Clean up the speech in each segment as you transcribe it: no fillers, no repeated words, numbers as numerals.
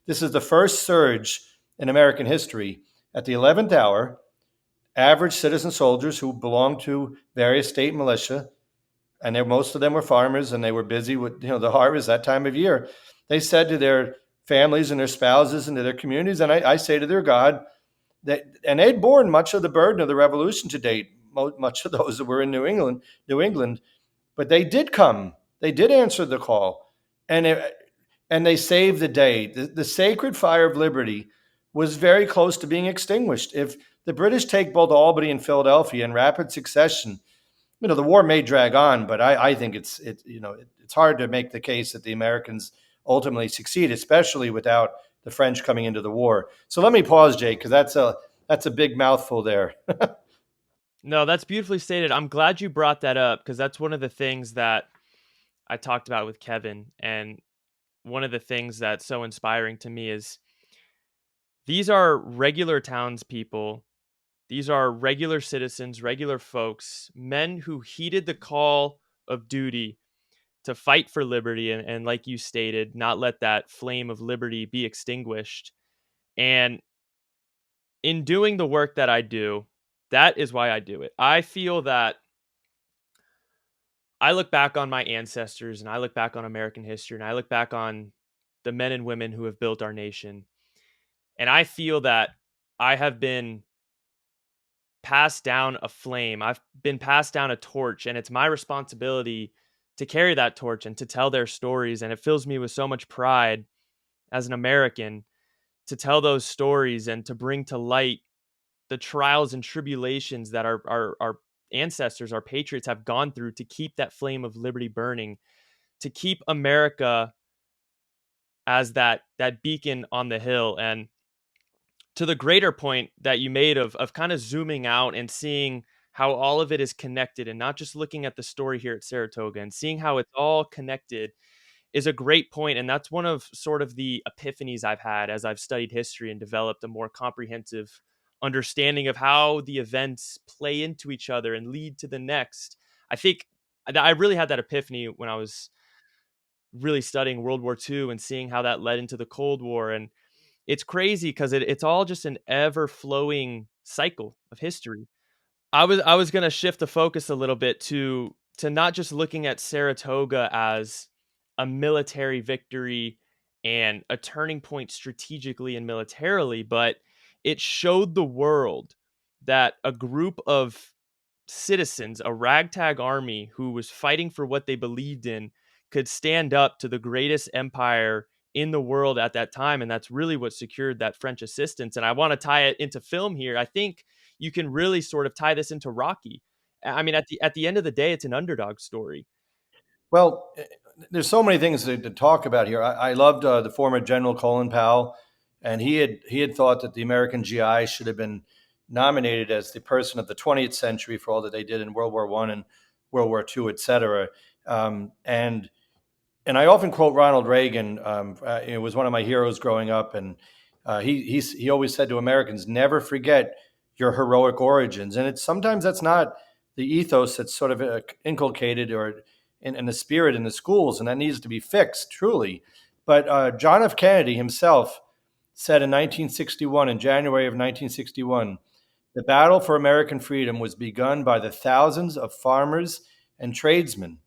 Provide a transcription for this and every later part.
This is the first surge in American history. At the 11th hour, average citizen soldiers who belonged to various state militia, and most of them were farmers, and they were busy with the harvest that time of year. They said to their families and their spouses and to their communities, and I say to their God, that, and they'd borne much of the burden of the revolution to date. Much of those that were in New England, but they did come. They did answer the call, and and they saved the day. The sacred fire of liberty was very close to being extinguished. If the British take both Albany and Philadelphia in rapid succession, the war may drag on, but I think it's hard to make the case that the Americans ultimately succeed, especially without the French coming into the war. So let me pause, Jake, because that's a big mouthful there. No, that's beautifully stated. I'm glad you brought that up because that's one of the things that I talked about with Kevin. And one of the things that's so inspiring to me is these are regular townspeople. These are regular citizens, regular folks, men who heeded the call of duty to fight for liberty and like you stated, not let that flame of liberty be extinguished. And in doing the work that I do, that is why I do it. I feel that I look back on my ancestors and I look back on American history and I look back on the men and women who have built our nation. And I feel that I have been passed down a flame. I've been passed down a torch, and it's my responsibility to carry that torch and to tell their stories. And it fills me with so much pride as an American to tell those stories and to bring to light the trials and tribulations that our ancestors, our patriots have gone through to keep that flame of liberty burning, to keep America as that beacon on the hill. And to the greater point that you made of kind of zooming out and seeing how all of it is connected and not just looking at the story here at Saratoga and seeing how it's all connected is a great point. And that's one of sort of the epiphanies I've had as I've studied history and developed a more comprehensive understanding of how the events play into each other and lead to the next. I think I really had that epiphany when I was really studying World War II and seeing how that led into the Cold War. And it's crazy because it's all just an ever flowing cycle of history. I was going to shift the focus a little bit to not just looking at Saratoga as a military victory and a turning point strategically and militarily, but it showed the world that a group of citizens, a ragtag army who was fighting for what they believed in, could stand up to the greatest empire in the world at that time. And that's really what secured that French assistance. And I want to tie it into film here. I think you can really sort of tie this into Rocky. I mean, at the end of the day, it's an underdog story. Well, there's so many things to talk about here. I loved the former General Colin Powell, and he had thought that the American GI should have been nominated as the person of the 20th century for all that they did in World War I and World War II, et cetera. And I often quote Ronald Reagan. It was one of my heroes growing up, and he always said to Americans, "Never forget your heroic origins." And it's sometimes that's not the ethos that's sort of inculcated or in the spirit in the schools, and that needs to be fixed truly. But John F. Kennedy himself said in 1961, in January of 1961, the battle for American freedom was begun by the thousands of farmers and tradesmen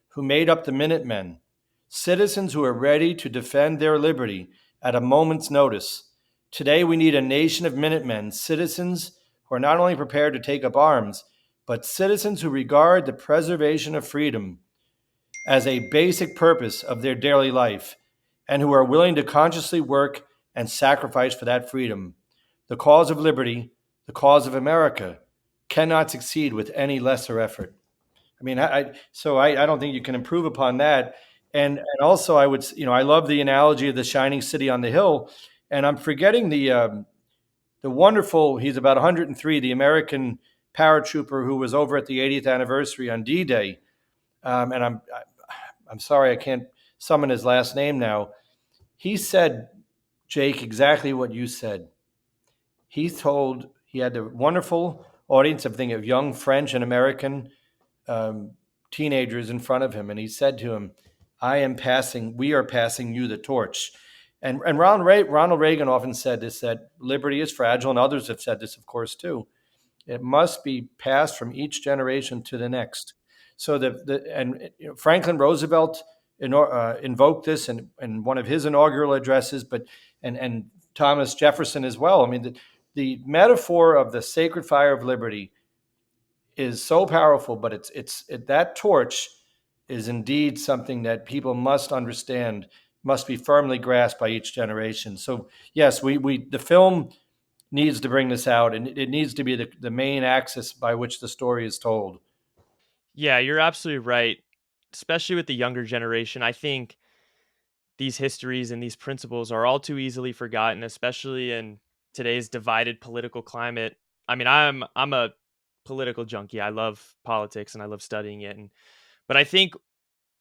who made up the Minutemen, citizens who are ready to defend their liberty at a moment's notice. Today, we need a nation of Minutemen, citizens who are not only prepared to take up arms, but citizens who regard the preservation of freedom as a basic purpose of their daily life and who are willing to consciously work and sacrifice for that freedom. The cause of liberty, the cause of America, cannot succeed with any lesser effort. I mean, I don't think you can improve upon that. And also, I would, I love the analogy of the shining city on the hill. And I'm forgetting the wonderful. He's about 103, the American paratrooper who was over at the 80th anniversary on D-Day. And I'm sorry I can't summon his last name now. He said, Jake, exactly what you said. He had a wonderful audience of young French and American teenagers in front of him, and he said to him, we are passing you the torch." And Ronald Reagan often said this, that liberty is fragile, and others have said this, of course, too. It must be passed from each generation to the next. So Franklin Roosevelt invoked this in one of his inaugural addresses, but and Thomas Jefferson as well. I mean, the metaphor of the sacred fire of liberty is so powerful, but that torch is indeed something that people must understand, must be firmly grasped by each generation. So yes, we the film needs to bring this out, and it needs to be the main axis by which the story is told. Yeah, you're absolutely right. Especially with the younger generation, I think these histories and these principles are all too easily forgotten, especially in today's divided political climate. I mean, I'm a political junkie. I love politics and I love studying it, but I think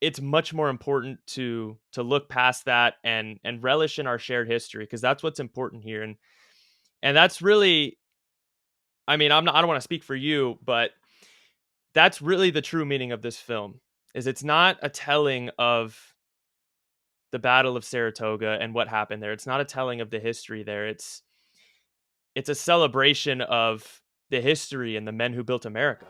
it's much more important to look past that and relish in our shared history, because that's what's important here. And that's really, I mean, I don't want to speak for you, but that's really the true meaning of this film. Is it's not a telling of the Battle of Saratoga and what happened there. It's not a telling of the history there. It's a celebration of the history and the men who built America.